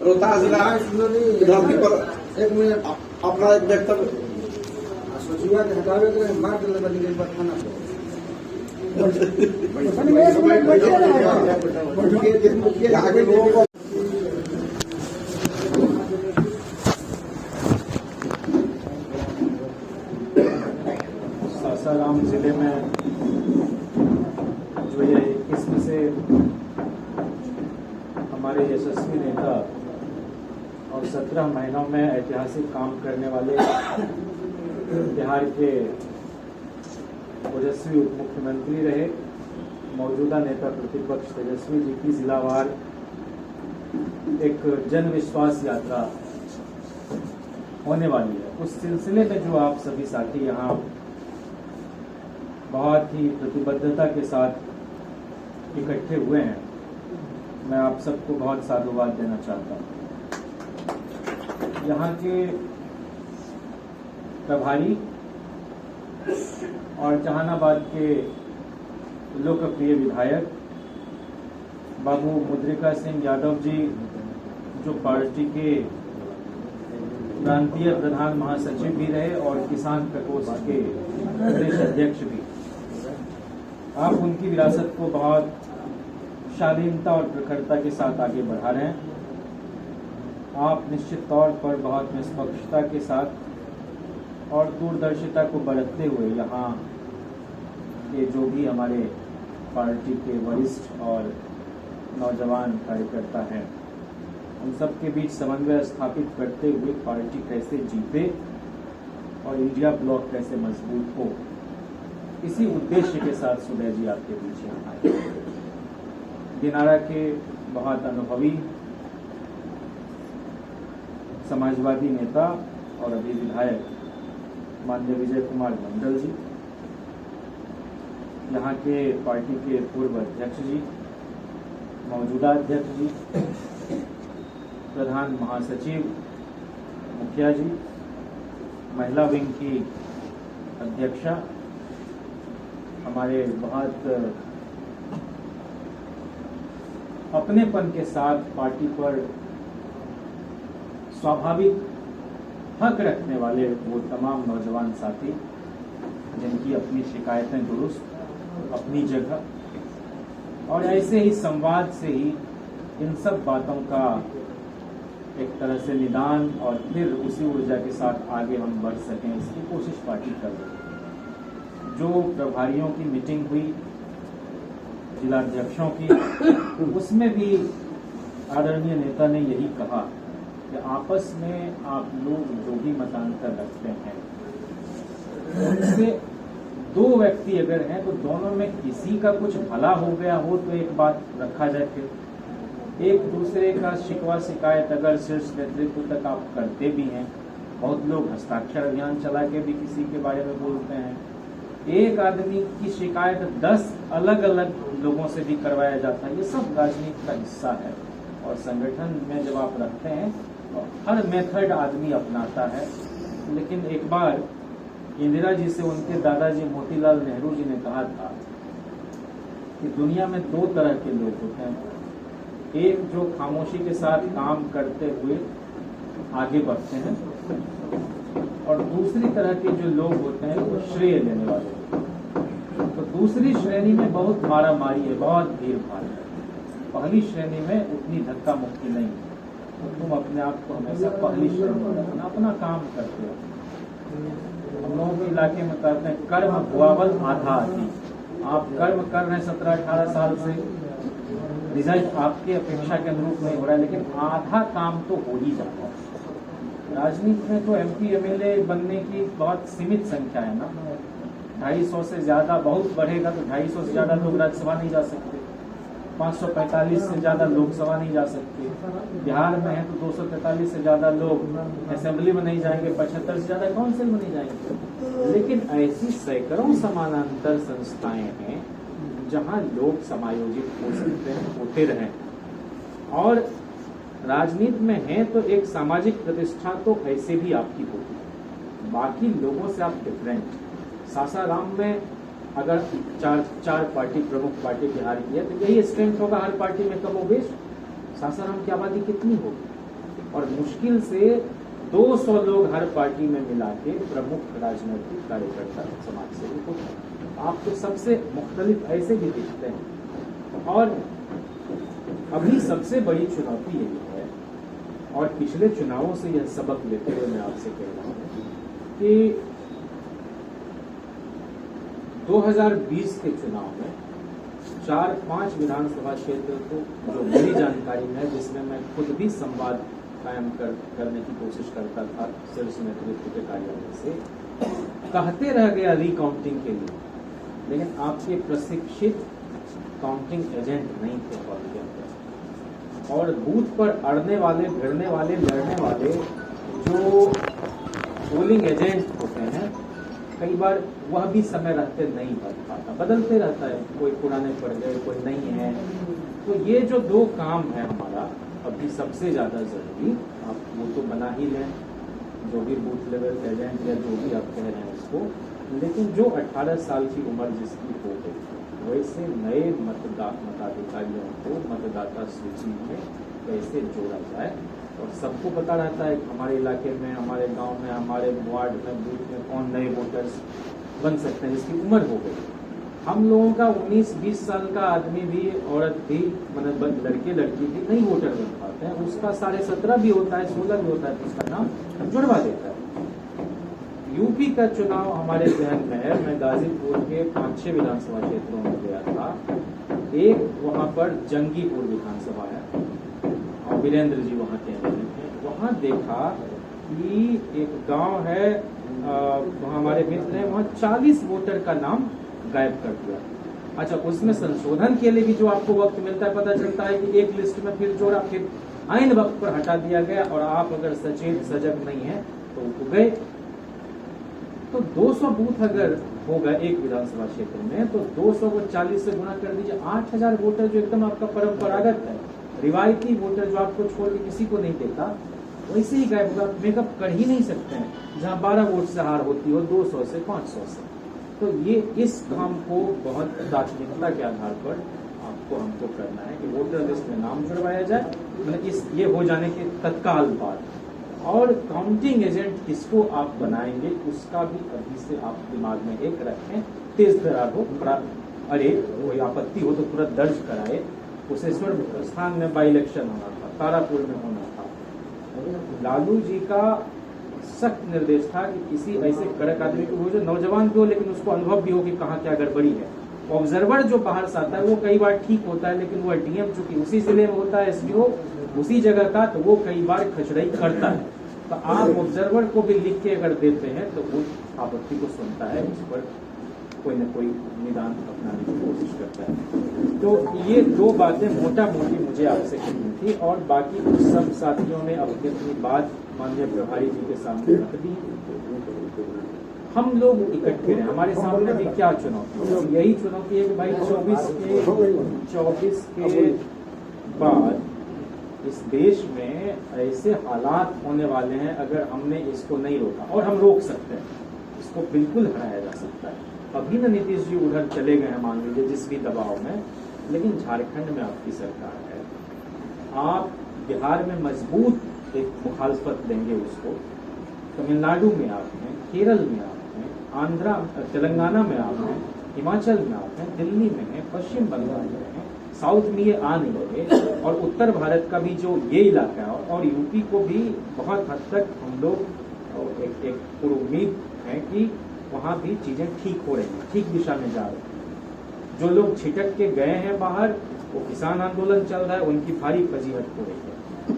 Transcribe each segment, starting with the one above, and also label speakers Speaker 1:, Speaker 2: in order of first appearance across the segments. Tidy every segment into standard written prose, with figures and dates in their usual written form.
Speaker 1: रोहतास जिला विधानसभा पर
Speaker 2: एक मिनट
Speaker 1: अपना एक वक्तव्य
Speaker 2: सचिवा के हटावे के मार के लगा दी बात खाना
Speaker 1: यहाँ के लोगों को
Speaker 3: सासाराम जिले में जो ये 21 में से हमारे यशस्वी नेता और 17 महीनों में ऐतिहासिक काम करने वाले बिहार के ओजस्वी उप मुख्यमंत्री रहे मौजूदा नेता प्रतिपक्ष तेजस्वी जी की जिलावार एक जन विश्वास यात्रा होने वाली है। उस सिलसिले में जो आप सभी साथी यहाँ बहुत ही प्रतिबद्धता के साथ इकट्ठे हुए हैं, मैं आप सबको बहुत साधुवाद देना चाहता हूँ। यहाँ के प्रभारी और जहानाबाद के लोकप्रिय विधायक बाबू मुद्रिका सिंह यादव जी, जो पार्टी के प्रांतीय प्रधान महासचिव भी रहे और किसान प्रकोष्ठ के प्रदेश अध्यक्ष भी, आप उनकी विरासत को बहुत शालीनता और प्रखरता के साथ आगे बढ़ा रहे हैं। आप निश्चित तौर पर बहुत निष्पक्षता के साथ और दूरदर्शिता को बरतते हुए यहाँ के जो भी हमारे पार्टी के वरिष्ठ और नौजवान कार्यकर्ता हैं, उन सब के बीच समन्वय स्थापित करते हुए पार्टी कैसे जीते और इंडिया ब्लॉक कैसे मजबूत हो, इसी उद्देश्य के साथ सुदय जी आपके बीच यहाँ आए। दिनारा के बहुत अनुभवी समाजवादी नेता और अभी विधायक माननीय विजय कुमार मंडल जी, यहाँ के पार्टी के पूर्व अध्यक्ष जी, मौजूदा अध्यक्ष जी, प्रधान महासचिव मुखिया जी, महिला विंग की अध्यक्षा, हमारे बहुत अपनेपन के साथ पार्टी पर स्वाभाविक हक रखने वाले वो तमाम नौजवान साथी जिनकी अपनी शिकायतें दुरुस्त, अपनी जगह, और ऐसे ही संवाद से ही इन सब बातों का एक तरह से निदान और फिर उसी ऊर्जा के साथ आगे हम बढ़ सकें, इसकी कोशिश पार्टी कर रही है। जो प्रभारियों की मीटिंग हुई जिलाध्यक्षों की, उसमें भी आदरणीय नेता ने यही कहा कि आपस में आप लोग जो भी मतांतर रखते हैं, उनसे दो व्यक्ति अगर हैं तो दोनों में किसी का कुछ भला हो गया हो तो एक बात रखा जाए, फिर एक दूसरे का शिकवा शिकायत अगर शीर्ष नेतृत्व तक आप करते भी हैं, बहुत लोग हस्ताक्षर अभियान चला के भी किसी के बारे में बोलते हैं, एक आदमी की शिकायत 10 अलग अलग लोगों से भी करवाया जाता है, ये सब राजनीति का हिस्सा है। और संगठन में जब आप रखते हैं तो हर मेथड आदमी अपनाता है। लेकिन एक बार इंदिरा जी से उनके दादाजी मोतीलाल नेहरू जी ने कहा था कि दुनिया में 2 तरह के लोग होते हैं, एक जो खामोशी के साथ काम करते हुए आगे बढ़ते हैं, और दूसरी तरह के जो लोग होते हैं वो श्रेय लेने वाले होते हैं। तो दूसरी श्रेणी में बहुत मारामारी है, बहुत भीड़ भाड़ है, पहली श्रेणी में उतनी धक्का मुक्की नहीं है। तो तुम अपने आप को हमेशा पहली श्रेणी में रखना, अपना काम करते हो। हम लोगों के इलाके में कहते हैं कर्म भुआवल आधा आती। आप कर्म कर रहे हैं 17-18 साल से, रिजल्ट आपके अपेक्षा के अनुरूप नहीं हो रहा है, लेकिन आधा काम तो हो ही जाता है। राजनीति में तो MP MLA बनने की बहुत सीमित संख्या है ना, 250 से ज्यादा, बहुत बढ़ेगा तो 250 से ज्यादा लोग राज्यसभा नहीं जा सकते, 545 से ज्यादा लोकसभा नहीं जा सकते, बिहार में है तो 243 से ज्यादा लोग असेंबली में नहीं जाएंगे, 75 से ज्यादा काउंसिल में नहीं जाएंगे। लेकिन ऐसी सैकड़ों समानांतर संस्थाएं हैं जहां लोग समायोजित हो सकते हैं, होते रहें। और राजनीति में है तो एक सामाजिक प्रतिष्ठा तो ऐसे भी आपकी होती है, बाकी लोगों से आप डिफरेंट। सासाराम में अगर चार पार्टी प्रमुख पार्टी बिहार की है तो यही स्ट्रेंथ होगा हर पार्टी में कमोबेश। सासाराम की आबादी कितनी होगी? और मुश्किल से 200 लोग हर पार्टी में मिला के प्रमुख राजनीतिक कार्यकर्ता समाज सेवी होते हैं। आप तो सबसे मुख्तलिफ ऐसे भी दिखते हैं। और अभी सबसे बड़ी चुनौती यही है, और पिछले चुनावों से यह सबक लेते हुए मैं आपसे कह रहा हूं कि 2020 के चुनाव में 4-5 विधानसभा क्षेत्र को जो मेरी जानकारी में है, जिसमें मैं खुद भी संवाद कायम करने की कोशिश करता था शीर्ष नेतृत्व के कार्यालय से, कहते रह गया रिकाउंटिंग के लिए, लेकिन आपके प्रशिक्षित काउंटिंग एजेंट नहीं थे पद के अंदर। और बूथ पर अड़ने वाले, भिड़ने वाले, लड़ने वाले जो पोलिंग एजेंट होते हैं, कई बार वह भी समय रहते नहीं बन पाता, बदलते रहता है, कोई पुराने पड़ गए, कोई नहीं है। तो ये जो 2 काम है हमारा अभी सबसे ज्यादा जरूरी, आप वो तो बना ही लें, जो भी बूथ लेवल एजेंट या जो भी आप कह रहे हैं उसको, लेकिन जो 18 साल की उम्र जिसकी हो गई, वैसे नए मताधिकारियों को मतदाता सूची में कैसे जोड़ा जाए। और सबको पता रहता है कि हमारे इलाके में, हमारे गांव में, हमारे वार्ड में, बूथ में कौन नए वोटर्स बन सकते हैं जिसकी उम्र हो गई। हम लोगों का 19-20 साल का आदमी भी, औरत भी, मतलब लड़के लड़की भी नहीं वोटर बन पाते हैं। उसका 17.5 भी होता है, 16 भी होता है, तो उसका नाम जुड़वा देता है। यूपी का चुनाव हमारे जहन में है। मैं गाजीपुर के 5-6 विधानसभा क्षेत्रों में गया था। एक वहां पर जंगीपुर विधानसभा है और वीरेंद्र जी वहां के हैं। वहां देखा कि एक गांव है, वहां हमारे मित्र हैं, वहां 40 वोटर का नाम गायब कर दिया। अच्छा, उसमें संशोधन के लिए भी जो आपको वक्त मिलता है, पता चलता है कि एक लिस्ट में फिर जोड़ा, फिर आइन वक्त पर हटा दिया गया, और आप अगर सचेत सजग नहीं है तो गए। तो 200 बूथ अगर होगा एक विधानसभा क्षेत्र में, तो 200 को 40 से गुणा कर दीजिए, 8000 वोटर जो एकदम आपका परंपरागत है, रिवायती वोटर जो आपको छोड़ के किसी को नहीं देता, वैसे ही गायब होगा। मेकअप कर ही नहीं सकते हैं जहां 12 वोट से हार होती हो 200 से 500 से। तो ये इस काम को बहुत प्राथमिकता के आधार पर आपको हमको करना है कि वोटर लिस्ट में नाम जुड़वाया जाए, मतलब इस ये हो जाने के तत्काल बाद। और काउंटिंग एजेंट किसको आप बनाएंगे उसका भी अभी से आप दिमाग में एक रखें, तेज तरार हो, अरे कोई आपत्ति हो तो तुरंत दर्ज कराए। कुशेश्वर स्थान में बाई इलेक्शन होना था, तारापुर में होना था, लालू जी का सख्त निर्देश था कि किसी ऐसे कड़क आदमी को, वो जो नौजवान भी हो लेकिन उसको अनुभव भी हो कि कहाँ क्या गड़बड़ी है। ऑब्जर्वर जो बाहर से आता है वो कई बार ठीक होता है, लेकिन वो डीएम चूंकि उसी जिले में होता है, एसडीओ उसी जगह का, तो वो कई बार खचड़ाई करता है। तो आप ऑब्जर्वर को भी लिख के अगर देते हैं तो वो आपत्ति को सुनता है, उस पर कोई न कोई निदान अपनाने की कोशिश करता है। तो ये 2 बातें मोटा मोटी मुझे आपसे कहनी थी, और बाकी कुछ सब साथियों ने अपनी अपनी बात माननीय प्रभारी जी के सामने रख दी। हम लोग इकट्ठे हैं, हमारे सामने भी क्या चुनौती है? यही चुनौती है कि भाई 24 के बाद इस देश में ऐसे हालात होने वाले हैं, अगर हमने इसको नहीं रोका, और हम रोक सकते हैं, इसको बिल्कुल हटाया जा सकता है। अभी न नीतीश जी उधर चले गए हैं, मान लीजिए जिस भी दबाव में, लेकिन झारखंड में आपकी सरकार है, आप बिहार में मजबूत एक मुखालफत देंगे उसको, तमिलनाडु में आप हैं, केरल में आप हैं, आंध्रा तेलंगाना में आप हैं, हिमाचल में आप हैं, दिल्ली में हैं, पश्चिम बंगाल में हैं, साउथ में ये आ नहीं लगे, और उत्तर भारत का भी जो ये इलाका है और यूपी को भी बहुत हद तक हम लोग एक पूरी उम्मीद है कि वहाँ भी चीजें ठीक हो रही हैं, ठीक दिशा में जा रही हैं। जो लोग छिटक के गए हैं बाहर, वो किसान आंदोलन चल रहा है, उनकी भारी फजीहत हो रही है।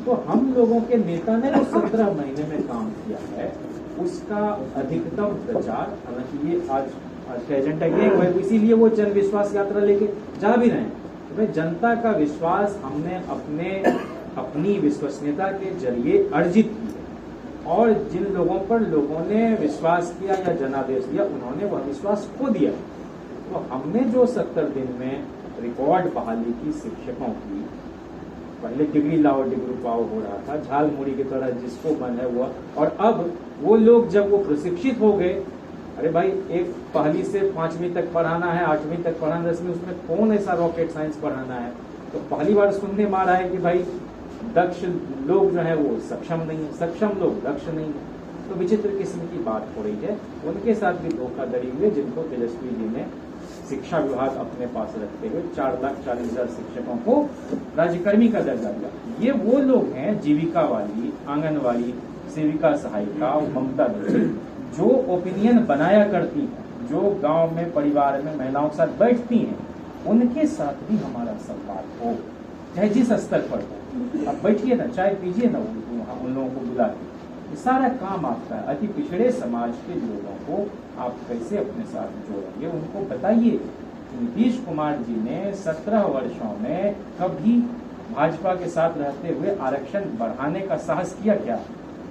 Speaker 3: तो हम लोगों के नेता ने जो 17 महीने में काम किया है, उसका अधिकतम प्रचार, हालांकि ये आज का एजेंडा ये है, इसीलिए वो जन विश्वास यात्रा लेके जा भी रहे हैं। जनता का विश्वास हमने अपनी विश्वसनीयता के जरिए अर्जित की है, और जिन लोगों पर लोगों ने विश्वास किया या जनादेश दिया, उन्होंने वह विश्वास खो दिया। तो हमने जो 70 दिन में रिकॉर्ड बहाली की शिक्षकों की, पहले डिग्री लाओ डिग्री पाओ हो रहा था, झाल मुड़ी की तरह जिसको मन है वो, और अब वो लोग जब वो प्रशिक्षित हो गए, अरे भाई एक पहली से 5वीं तक पढ़ाना है, 8वीं तक पढ़ाना है, उसमें कौन ऐसा रॉकेट साइंस पढ़ाना है। तो पहली बार सुनने में आ रहा है कि भाई दक्ष लोग जो है वो सक्षम नहीं है, सक्षम लोग दक्ष नहीं है। तो विचित्र किस्म की बात हो रही है। उनके साथ भी धोखाधड़ी हुई, जिनको तेजस्वी जी ने शिक्षा विभाग अपने पास रखते हुए 4,40,000 शिक्षकों को राज्यकर्मी का दर्जा दिया। ये वो लोग हैं, जीविका वाली, आंगनवाड़ी सेविका सहायिका और ममता दीदी, जो ओपिनियन बनाया करती हैं, जो गांव में परिवार में महिलाओं के साथ बैठती हैं, उनके साथ भी हमारा संवाद हो, चाहे जिस स्तर पर हो। अब बैठिए ना, चाय पीजिए ना, उन लोगों को बुला के। ये सारा काम आपका है। अति पिछड़े समाज के लोगों को आप कैसे अपने साथ जोड़ेंगे, उनको बताइए। नीतीश कुमार जी ने 17 वर्षों में कभी भाजपा के साथ रहते हुए आरक्षण बढ़ाने का साहस किया क्या?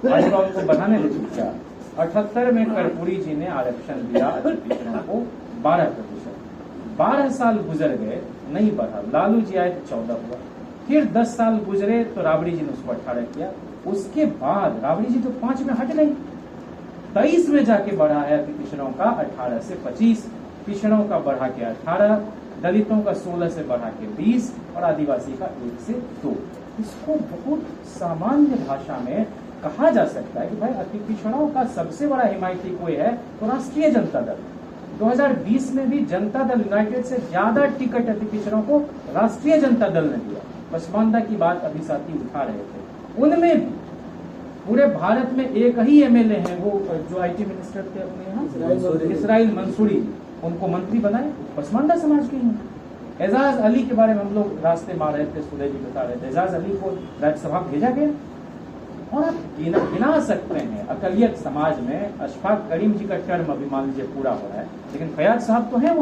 Speaker 3: भाजपा उनको बढ़ाने देती क्या? 78 में कर्पूरी जी ने आरक्षण दिया अति पिछड़ों को 12%। 12 साल गुजर गए, नहीं बढ़ा। लालू जी आए तो 14 हुआ, फिर 10 साल गुजरे तो राबड़ी जी ने उसको 18 किया। उसके बाद राबड़ी जी तो 5 में हट गई, 23 में जाके बढ़ा है अति पिछड़ों का 18 से 25, पिछड़ों का बढ़ा के 18, दलितों का 16 से बढ़ा के 20 और आदिवासी का 1 से 2। इसको बहुत सामान्य भाषा में कहा जा सकता है कि भाई अति पिछड़ों का सबसे बड़ा हिमायती कोई है तो राष्ट्रीय जनता दल। 2020 में भी जनता दल यूनाइटेड से ज्यादा टिकट अति पिछड़ों को राष्ट्रीय जनता दल ने दिया। पसमानदा की बात अभी साथी उठा रहे थे, उनमें भी पूरे भारत में एक ही एमएलए हैं, वो जो आईटी मिनिस्टर थे अपने यहाँ इसराइल मंसूरी, उनको मंत्री बनाए, पसमानदा समाज के ही। एजाज अली के बारे में हम लोग रास्ते मार रहे थे, सुरेश जी बता रहे थे, एजाज अली को राज्यसभा भेजा गया। और आप गिना सकते हैं अकलियत समाज में। अशफाक करीम जी का टर्म अभी मान लीजिए पूरा हो रहा है, लेकिन फयाज साहब तो है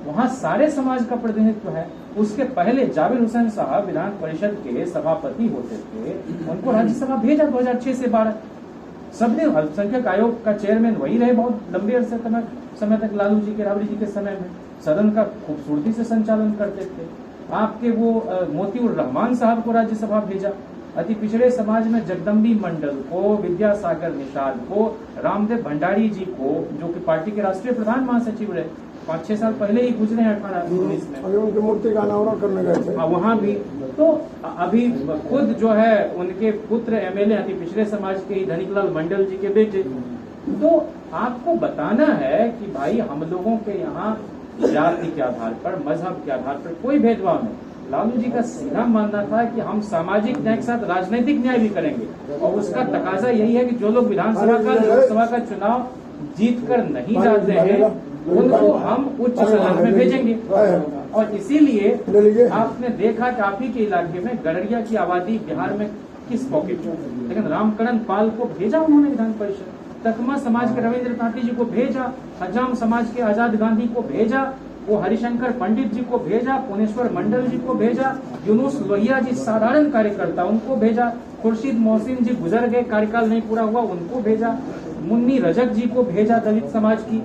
Speaker 3: वहां सारे समाज का प्रतिनिधित्व है। उसके पहले जाबिर हुसैन साहब विधान परिषद के सभापति होते थे, उनको राज्यसभा भेजा 2006 से 12। सबने अल्पसंख्यक आयोग का चेयरमैन वही रहे बहुत लंबे अरसे समय तक, लालू जी के राबड़ी जी के समय में सदन का खूबसूरती से संचालन करते थे। आपके वो मोतीउर रहमान साहब को राज्यसभा भेजा। अति पिछड़े समाज में जगदम्बी मंडल को, विद्यासागर निषाद को, रामदेव भंडारी जी को, जो कि पार्टी के राष्ट्रीय प्रधान महासचिव रहे, 5-6 साल पहले ही गुजरे हैं 18-19 में।
Speaker 2: अभी उनकी मूर्ति का अनावरण करने गए थे
Speaker 3: वहां भी। तो अभी खुद जो है उनके पुत्र एमएलए अति पिछड़े समाज के ही धनिकलाल मंडल जी के बेटे। तो आपको बताना है कि भाई हम लोगों के यहाँ जाति के आधार पर, मजहब के आधार पर कोई भेदभाव नहीं। लालू जी का सीधा मानना था कि हम सामाजिक न्याय के साथ राजनीतिक न्याय भी करेंगे, और उसका तकाजा यही है कि जो लोग विधानसभा का, लोकसभा का चुनाव जीत कर नहीं जाते हैं उनको हम उच्च सदन में भेजेंगे। और इसीलिए आपने देखा कि आप ही के इलाके में गड़रिया की आबादी बिहार में किस पॉकेट में, लेकिन रामकरण पाल को भेजा उन्होंने विधान परिषद, तकमा समाज के रविंद्र तांती जी को भेजा, हजाम समाज के आजाद गांधी को भेजा, वो हरिशंकर पंडित जी को भेजा, पुनेश्वर मंडल जी को भेजा, यूनुस लोहिया जी साधारण कार्यकर्ता उनको भेजा, खुर्शीद मोहसिन जी गुजर गए, कार्यकाल नहीं पूरा हुआ उनको भेजा, मुन्नी रजक जी को भेजा दलित समाज की।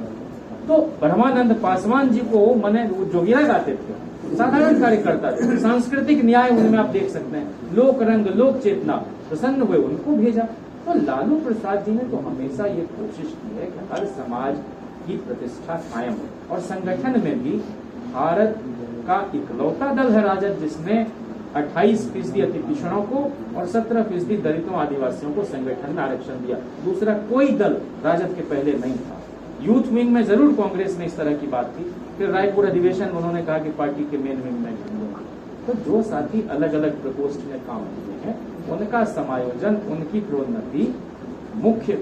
Speaker 3: तो ब्रह्मानंद पासवान जी को मने जोगिया गाते थे, साधारण कार्यकर्ता थे, सांस्कृतिक न्याय उनमें आप देख सकते हैं, लोक रंग लोक चेतना प्रसन्न हुए, उनको भेजा। तो लालू प्रसाद जी ने तो हमेशा ये कोशिश की है कि हर समाज की प्रतिष्ठा कायम हो। और संगठन में भी भारत का इकलौता दल है राजद, जिसने 28% अति पिछड़ों को और 17% दलितों आदिवासियों को संगठन में आरक्षण दिया। दूसरा कोई दल राजद के पहले नहीं था। यूथ विंग में जरूर कांग्रेस में इस तरह की बात थी, फिर रायपुर अधिवेशन में उन्होंने कहा कि पार्टी के मेन विंग में लूंगा। तो जो साथी अलग अलग प्रकोष्ठ में काम किए हैं उनका समायोजन, उनकी प्रोन्नति मुख्य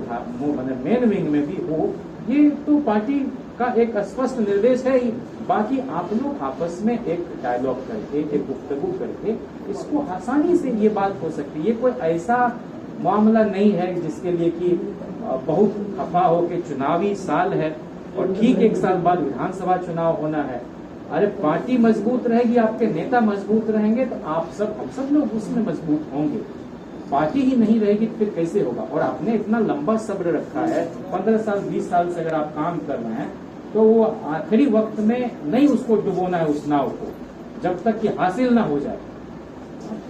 Speaker 3: मेन विंग में भी हो, ये तो पार्टी का एक स्पष्ट निर्देश है ही। बाकी आप लोग आपस में एक डायलॉग करके, एक गुफ्तगू करके इसको आसानी से ये बात हो सकती है। ये कोई ऐसा मामला नहीं है जिसके लिए कि बहुत खफा हो के चुनावी साल है और ठीक 1 साल बाद विधानसभा चुनाव होना है। अरे पार्टी मजबूत रहेगी, आपके नेता मजबूत रहेंगे तो आप सब लोग उसमें मजबूत होंगे। पार्टी ही नहीं रहेगी तो फिर कैसे होगा। और आपने इतना लंबा सब्र रखा है, 15 साल 20 साल से अगर आप काम कर रहे हैं तो वो आखिरी वक्त में नहीं उसको डुबोना है उस नाव को, जब तक कि हासिल ना हो जाए।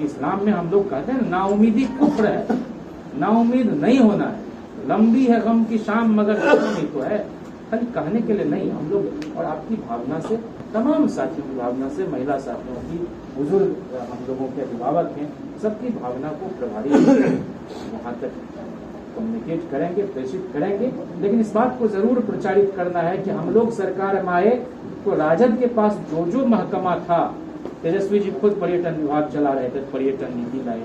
Speaker 3: इस्लाम में हम लोग कहते हैं नाउमीदी कुफ्र है, नाउमीद नहीं होना है। लंबी है गम की शाम मगर शाम ही तो है, खाली कहने के लिए नहीं। हम लोग और आपकी भावना से तमाम साथियों की भावना से, महिला साथियों की, बुजुर्ग हम लोगों के अभिभावक हैं, सबकी भावना को प्रभावी वहां तक कम्युनिकेट करेंगे, प्रेषित करेंगे। लेकिन इस बात को जरूर प्रचारित करना है कि हम लोग सरकार में आए तो राजद के पास जो जो महकमा था, तेजस्वी जी खुद पर्यटन विभाग चला रहे थे, पर्यटन नीति लाए,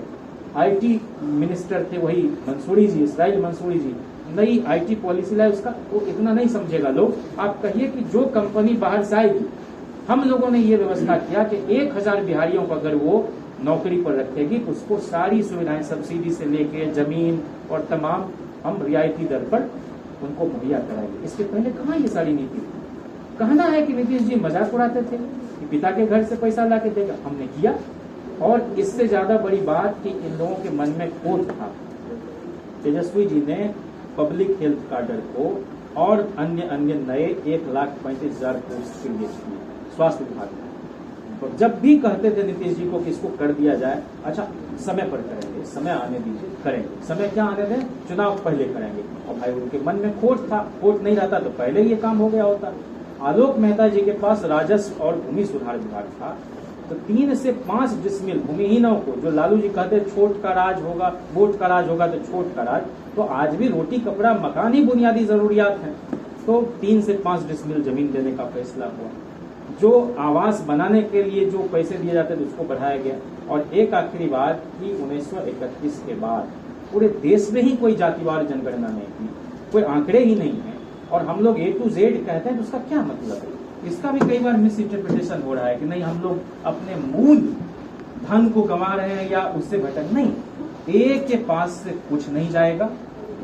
Speaker 3: IT मिनिस्टर थे वही मंसूरी जी, इसराइल मंसूरी जी, नई IT पॉलिसी लाए, उसका वो इतना नहीं समझेगा लोग। आप कहिए कि जो कंपनी बाहर से आएगी, हम लोगों ने ये व्यवस्था किया कि 1000 बिहारियों को अगर वो नौकरी पर रखेगी तो उसको सारी सुविधाएं सब्सिडी से लेके जमीन और तमाम हम रियायती दर पर उनको मुहैया कराएंगे। इसके पहले कहाँ ये सारी नीति थी? कहना है कि नीतीश जी मजाक उड़ाते थे कि पिता के घर से पैसा ला के देगा, हमने किया। और इससे ज्यादा बड़ी बात कि इन लोगों के मन में खोट था। तेजस्वी जी ने पब्लिक हेल्थ कार्डर को और अन्य नए 1,35,000 पोस्ट क्रिएट किए स्वास्थ्य विभाग में। तो जब भी कहते थे नीतीश जी को कि इसको कर दिया जाए, अच्छा समय पर करेंगे, समय आने दीजिए, करेंगे। समय क्या आने दें, चुनाव पहले करेंगे। और भाई उनके मन में खोट था, खोट नहीं रहता तो पहले ये काम हो गया होता। आलोक मेहता जी के पास राजस्व और भूमि सुधार विभाग था, तो 3 से 5 डिसमिल भूमिहीनों को, जो लालू जी कहते छोट का राज होगा, वोट का राज होगा तो छोट का राज, तो आज भी रोटी कपड़ा मकान ही बुनियादी जरूरियात हैं। तो 3 से 5 डिसमिल जमीन देने का फैसला हुआ। जो आवास बनाने के लिए जो पैसे दिए जाते थे उसको बढ़ाया गया। और एक आखिरी बात कि 1931 के बाद पूरे देश में ही कोई जातिवार जनगणना नहीं थी, कोई आंकड़े ही नहीं है, और हम लोग A to Z कहते हैं, तो उसका क्या मतलब है? इसका भी कई बार मिस इंटरप्रिटेशन हो रहा है कि नहीं हम लोग अपने मूल धन को गंवा रहे हैं या उससे भटक नहीं। A के पास से कुछ नहीं जाएगा,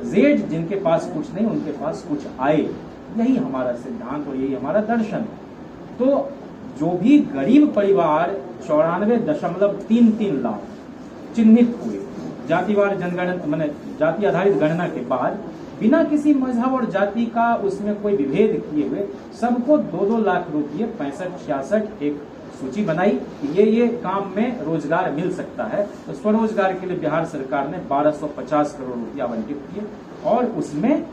Speaker 3: Z जिनके पास कुछ नहीं उनके पास कुछ आए, यही हमारा सिद्धांत और यही हमारा दर्शन है। तो जो भी गरीब परिवार 94.33 लाख चिन्हित हुए जातिवार जनगणना माने जाति आधारित गणना के बाद, बिना किसी मजहब और जाति का उसमें कोई विभेद किए हुए सबको 2-2 लाख रुपये 65-66 एक सूची बनाई। ये काम में रोजगार मिल सकता है। तो स्वरोजगार के लिए बिहार सरकार ने 1250 करोड़ रुपया आवंटित किए और उसमें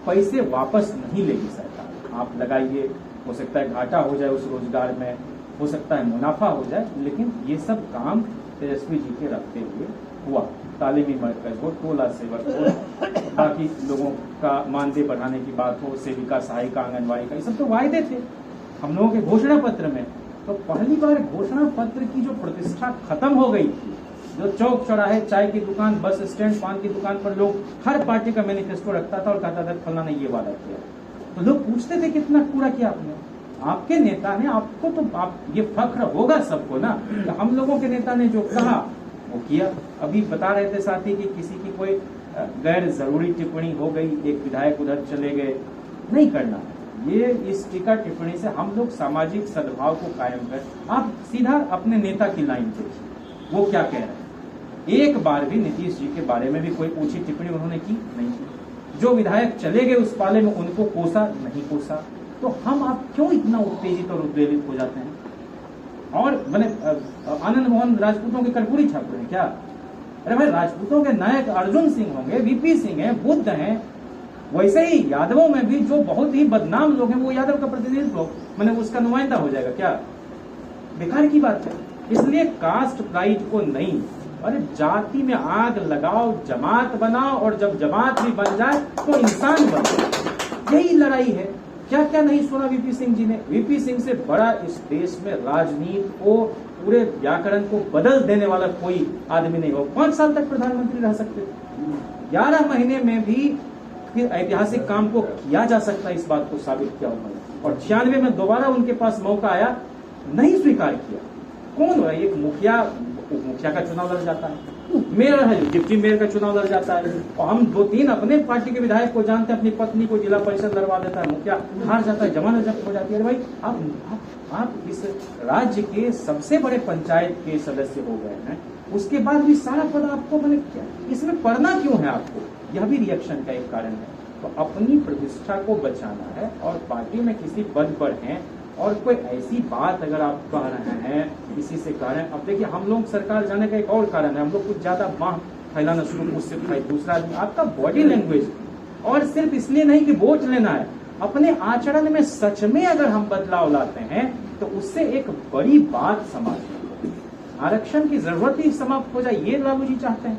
Speaker 3: पैसे वापस नहीं लेगी सरकार। आप लगाइए, हो सकता है घाटा हो जाए उस रोजगार में, हो सकता है मुनाफा हो जाए, लेकिन ये सब काम तेजस्वी जी के रखते हुए हुआ। तालीमी मरकज हो, टोला सेवक हो, बाकी लोगों का मानदेय बढ़ाने की बात हो, सेविका, सहायिका, आंगनबाड़ी का, ये सब तो वायदे थे हम लोगों के घोषणा पत्र में। तो पहली बार घोषणा पत्र की जो प्रतिष्ठा खत्म हो गई थी, जो चौक चौराहे, चाय की दुकान, बस स्टैंड, पान की दुकान पर लोग हर पार्टी का मैनिफेस्टो रखता था और कहता था फलाना ने ये वादा किया, तो लोग पूछते थे कितना पूरा किया आपने, आपके नेता ने, आपको तो आप ये फख्र होगा सबको ना, तो हम लोगों के नेता ने जो कहा वो किया। अभी बता रहे थे साथी कि किसी की कोई गैर जरूरी टिप्पणी हो गई, एक विधायक उधर चले गए, नहीं करना। ये इस टीका टिप्पणी से हम लोग सामाजिक सद्भाव को कायम कर, आप सीधा अपने नेता की लाइन देखिए वो क्या कह रहे हैं। एक बार भी नीतीश जी के बारे में भी कोई ऊंची टिप्पणी उन्होंने की नहीं की। जो विधायक चले गए उस पाले में उनको कोसा नहीं कोसा। तो हम आप क्यों इतना उत्तेजित और उद्वेलित हो जाते हैं? और मैंने आनंद मोहन राजपूतों के कर्पूरी छात्र हैं क्या? अरे भाई, राजपूतों के नायक अर्जुन सिंह होंगे, VP सिंह हैं, बुद्ध हैं। वैसे ही यादवों में भी जो बहुत ही बदनाम लोग हैं वो यादव का प्रतिनिधित्व मैंने उसका नुमाइंदा हो जाएगा क्या? बेकार की बात है। इसलिए कास्ट प्राइड को नहीं, अरे जाति में आग लगाओ, जमात बनाओ, और जब जमात भी बन जाए तो इंसान बन जाए। यही लड़ाई है। क्या क्या नहीं सुना VP सिंह जी ने? VP सिंह से बड़ा इस देश में राजनीति को, पूरे व्याकरण को बदल देने वाला कोई आदमी नहीं हो। 5 साल तक प्रधानमंत्री रह सकते थे, 11 महीने में भी फिर ऐतिहासिक काम को किया जा सकता है, इस बात को साबित किया उन्होंने। और 96 में दोबारा उनके पास मौका आया, नहीं स्वीकार किया। कौन हो? एक मुखिया का चुनाव लड़ जाता है, मेयर है जो डिप्टी मेयर का चुनाव लड़ जाता है, और हम 2-3 अपने पार्टी के विधायक को जानते हैं, अपनी पत्नी को जिला परिषद लड़वा देता है, मुखिया हार जाता है, जमानत जब्त हो जाती है। भाई आप इस राज्य के सबसे बड़े पंचायत के सदस्य हो गए हैं, उसके बाद भी सारा पद आपको मैंने क्या, इसमें पढ़ना क्यों है आपको? यह भी रिएक्शन का एक कारण है। तो अपनी प्रतिष्ठा को बचाना है, और पार्टी में किसी पद पर हैं और कोई ऐसी बात अगर आप कह रहे हैं, किसी से कह रहे हैं, अब देखिए हम लोग सरकार जाने का एक और कारण है, हम लोग कुछ ज्यादा बाह फैलाना शुरू, उससे दूसरा आदमी, आपका बॉडी लैंग्वेज, और सिर्फ इसलिए नहीं कि वोट लेना है, अपने आचरण में सच में अगर हम बदलाव लाते हैं तो उससे एक बड़ी बात समाज में, आरक्षण की जरूरत ही समाप्त हो जाए, ये लालू जी चाहते हैं,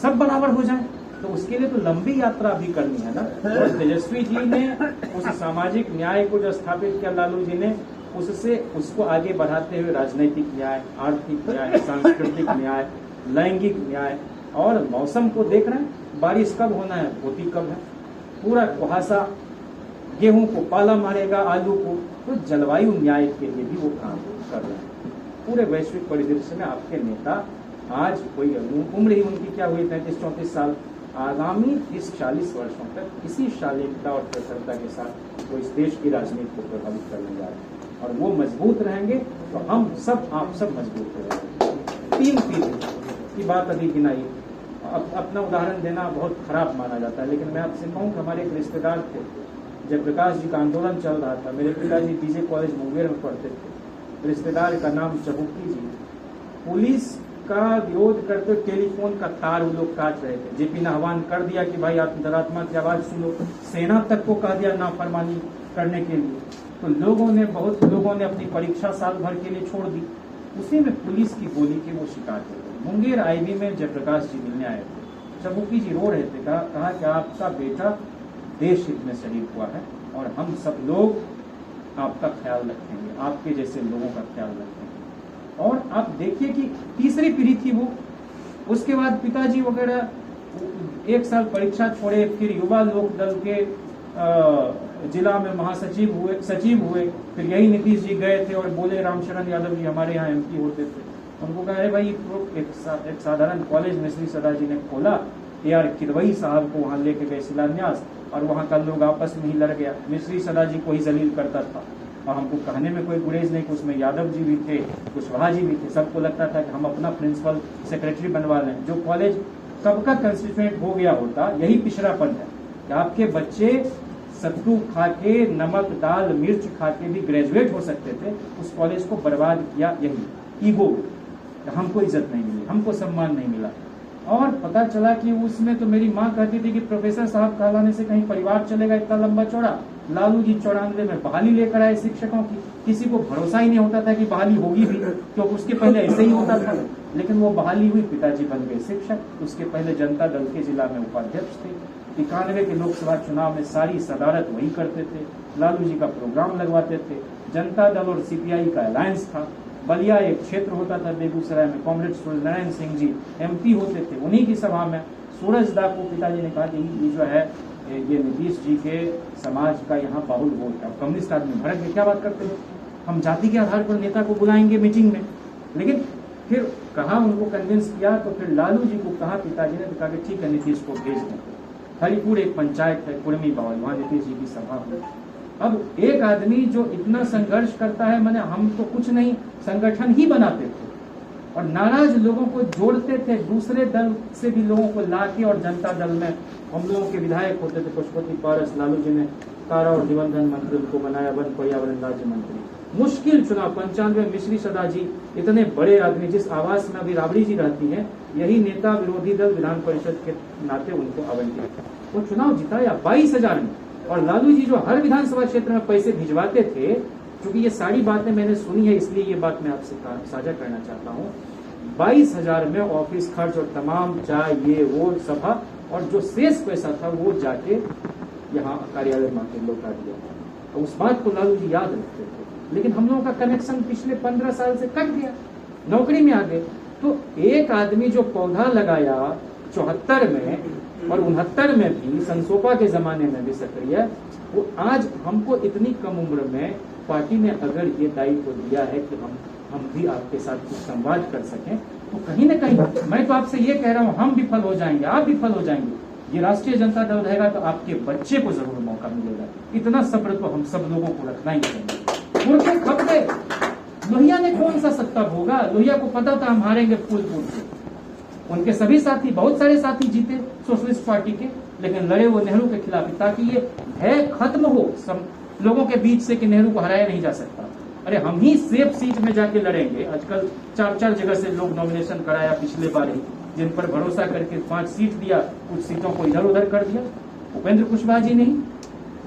Speaker 3: सब बराबर हो जाए। तो उसके लिए तो लंबी यात्रा भी करनी है ना। और तेजस्वी जी ने उस सामाजिक न्याय को जो स्थापित किया लालू जी ने, उसको आगे बढ़ाते हुए राजनीतिक न्याय, आर्थिक न्याय, सांस्कृतिक न्याय, लैंगिक न्याय, और मौसम को देख रहे हैं, बारिश कब होना है, होती कब है, पूरा कुहासा गेहूं को पाला मारेगा, आलू को। तो जलवायु न्याय के लिए भी वो काम कर रहे हैं। पूरे वैश्विक परिदृश्य में आपके नेता आज कोई उम्र ही उनकी क्या हुई, 33-34 साल, आगामी 30-40 वर्षों तक इसी शालीनता और प्रखरता के साथ वो इस देश की राजनीति को प्रभावित करने जा रहे हैं। और वो मजबूत रहेंगे तो हम सब, आप सब मजबूत हो रहेंगे। 3 पीढ़ी की बात अभी गिनाई। अपना उदाहरण देना बहुत खराब माना जाता है, लेकिन मैं आपसे कहूँ कि हमारे एक रिश्तेदार थे, जयप्रकाश जी का आंदोलन चल रहा था, मेरे पिताजी बीजे कॉलेज मुंगेर में पढ़ते थे, रिश्तेदार का नाम चबुक्की जी, पुलिस का विरोध करते टेलीफोन का तार वो लोग काट रहे थे। जेपी ने आह्वान कर दिया कि भाई अंतरात्मा की आवाज सुनो, सेना तक को कह दिया नाफरमानी करने के लिए। तो बहुत लोगों ने अपनी परीक्षा साल भर के लिए छोड़ दी। उसी में पुलिस की गोली के वो शिकार हो गए। मुंगेर आईबी में जयप्रकाश जी मिलने आए थे, चबुक्की जी रो रहे थे, कहा कि आपका बेटा देश हित में शहीद हुआ है और हम सब लोग आपका ख्याल रखेंगे, आपके जैसे लोगों का ख्याल रखेंगे। और आप देखिए कि तीसरी पीढ़ी थी वो। उसके बाद पिताजी वगैरह 1 साल परीक्षा छोड़े, फिर युवा लोक दल के जिला में महासचिव हुए, सचिव हुए। फिर यही नीतीश जी गए थे और बोले, रामशरण यादव जी हमारे यहाँ एमपी होते थे, उनको कहा अरे भाई एक साधारण कॉलेज मिश्री सदा जी ने खोला, AR किदवई साहब को वहाँ लेके गए शिलान्यास, और वहाँ का लोग आपस में ही लड़ गया। मिश्री सदा जी को ही जलील करता था, और हमको कहने में कोई गुरेज नहीं कि उसमें यादव जी भी थे, कुशवाहा जी भी थे। सबको लगता था कि हम अपना प्रिंसिपल सेक्रेटरी बनवा लें। जो कॉलेज कब का कंस्टिट्यूएंट हो गया होता, यही पिछड़ापन है कि आपके बच्चे सत्तू खा के, नमक दाल मिर्च खा के भी ग्रेजुएट हो सकते थे। उस कॉलेज को बर्बाद किया यही ईगो, हमको इज्जत नहीं मिली, हमको सम्मान नहीं मिला। और पता चला कि उसमें तो मेरी माँ कहती थी कि प्रोफेसर साहब कहलाने से कहीं परिवार चलेगा इतना लंबा चौड़ा। लालू जी 94 में बहाली लेकर आए शिक्षकों की, किसी को भरोसा ही नहीं होता था कि बहाली होगी भी, क्योंकि उसके पहले ऐसे ही होता था। लेकिन वो बहाली हुई, पिताजी बन गए शिक्षक। उसके पहले जनता दल के जिला में उपाध्यक्ष थे। 91 के लोकसभा चुनाव में सारी सदारत वही करते थे, लालू जी का प्रोग्राम लगवाते थे। जनता दल और CPI का अलायंस था। बलिया एक क्षेत्र होता था बेगूसराय में, कॉमरेड सूर्यनारायण सिंह जी MP होते थे, उन्हीं की सभा में सूरज दा को पिताजी ने कहा कि ये जो है ये नीतीश जी के समाज का यहाँ बाहुल वोट है। कम्युनिस्ट आदमी भड़क के क्या बात करते हैं, हम जाति के आधार पर नेता को बुलाएंगे मीटिंग में। लेकिन फिर कहा, उनको कन्विंस किया, तो फिर लालू जी को कहा पिताजी ने, कहा कि ठीक है नीतीश को भेज दें। हरिपुर एक पंचायत है, कुर्मी बावल, वहाँ नीतीश जी की सभा हुई। अब एक आदमी जो इतना संघर्ष करता है, मैंने हम तो कुछ नहीं संगठन ही बनाते थे और नाराज लोगों को जोड़ते थे, दूसरे दल से भी लोगों को लाके, और जनता दल में हम लोगों के विधायक होते थे, पशुपति पारस, लालू जी ने कारा और निबंधन मंत्री उनको बनाया, वन पर्यावरण राज्य मंत्री। मुश्किल चुनाव 95 मिश्री सदा जी इतने बड़े आदमी, जिस आवास में अभी राबड़ी जी रहती हैं, यही नेता विरोधी दल विधान परिषद के नाते उनको आवंटित, वो चुनाव जिताया 22,000 में। और लालू जी जो हर विधानसभा क्षेत्र में पैसे भिजवाते थे, क्योंकि ये सारी बातें मैंने सुनी है इसलिए ये बात मैं आपसे साझा करना चाहता हूँ। 22,000 में ऑफिस खर्च और तमाम चाय ये वो सभा, और जो शेष पैसा था वो जाके यहाँ कार्यालय में लौटा दिया। तो उस बात को लालू जी याद रखते थे। लेकिन हम लोगों का कनेक्शन पिछले 15 साल से कट गया, नौकरी में आ गए। तो एक आदमी जो पौधा लगाया 74 में और 69 में भी, संसोपा के जमाने में भी सक्रिय, वो आज हमको इतनी कम उम्र में पार्टी ने अगर ये दायित्व दिया है कि हम भी आपके साथ कुछ संवाद कर सकें, तो कहीं ना कहीं मैं तो आपसे ये कह रहा हूँ, हम विफल हो जाएंगे, आप विफल हो जाएंगे। ये राष्ट्रीय जनता दल रहेगा तो आपके बच्चे को जरूर मौका मिलेगा। इतना सब्र तो हम सब लोगों को रखना ही चाहिए। मुर्खे खप गए। लोहिया ने कौन सा सत्ता भोगा? लोहिया को पता था हम हारेंगे फूलपुर से। उनके सभी साथी, बहुत सारे साथी जीते सोशलिस्ट पार्टी के, लेकिन लड़े वो नेहरू के खिलाफ, ताकि ये भय खत्म हो लोगों के बीच से कि नेहरू को हराया नहीं जा सकता। अरे हम ही सेफ सीट में जाके लड़ेंगे। आजकल 4-4 जगह से लोग नॉमिनेशन कराया पिछले बार ही, जिन पर भरोसा करके 5 सीट दिया, कुछ सीटों को इधर उधर कर दिया। उपेंद्र कुशवाहा जी नहीं,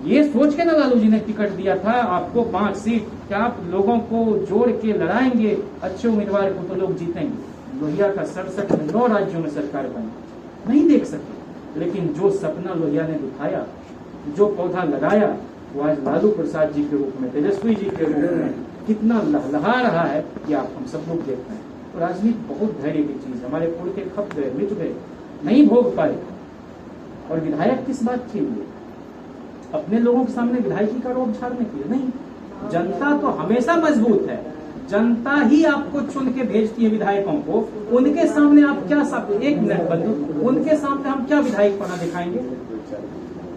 Speaker 3: ये सोच के ना लालू जी ने टिकट दिया था आपको 5 सीट, क्या आप लोगों को जोड़ के लड़ाएंगे, अच्छे उम्मीदवार को तो लोग जीतेंगे। लोहिया का 67 में 9 राज्यों में सरकार बनी, नहीं देख सके, लेकिन जो सपना लोहिया ने दिखाया, जो पौधा लगाया, वो आज लालू प्रसाद जी के रूप में, तेजस्वी जी के रूप में कितना लहलहा रहा है कि आप हम सब लोग देखते हैं। तो राजनीति बहुत धैर्य की चीज है। हमारे पुरखे खप गए, मिट गए, नहीं भोग पाए। और विधायक किस बात के लिए? अपने लोगों के सामने विधायकी का रोब झाड़ने के लिए नहीं। जनता तो हमेशा मजबूत है, जनता ही आपको चुन के भेजती है विधायकों को। उनके सामने आप क्या एक मिनट बंधु, उनके सामने हम क्या विधायक पना दिखाएंगे?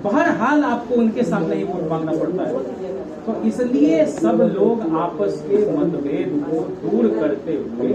Speaker 3: बहरहाल आपको उनके सामने ही वोट मांगना पड़ता है। तो इसलिए सब लोग आपस के मतभेद को दूर करते हुए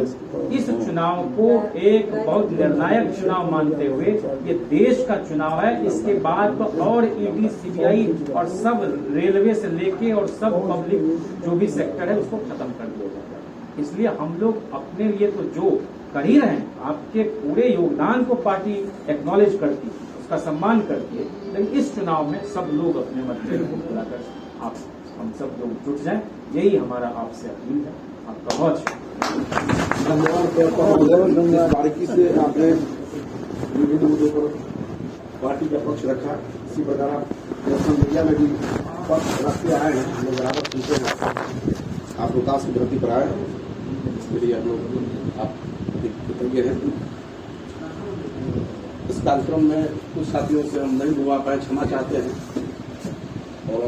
Speaker 3: इस चुनाव को एक बहुत निर्णायक चुनाव मानते हुए, ये देश का चुनाव है, इसके बाद तो और ईडी, सीबीआई और सब रेलवे से लेके और सब पब्लिक जो भी सेक्टर है उसको खत्म कर दिया जाएगा। इसलिए हम लोग अपने लिए तो जो कर ही रहे हैं, आपके पूरे योगदान को पार्टी एक्नॉलेज करती है, उसका सम्मान करती है, लेकिन इस चुनाव में सब लोग अपने मतभेद को पूरा कर आप हम सब लोग जुट जाएं, यही हमारा आपसे अपील है। आपका बहुत
Speaker 1: धन्यवाद। बारीकी से आपने विभिन्न मुद्दों पर पार्टी का पक्ष रखा। इसी प्रकार आप सोशल मीडिया में भी पक्ष रखते आए हैं, हम लोग बराबर सुनते हैं। आप विकास की धरती पर आए, इसके लिए हम लोग आप कृतज्ञ हैं। इस कार्यक्रम में कुछ साथियों से हम नहीं बुला पाए, क्षमा चाहते हैं। और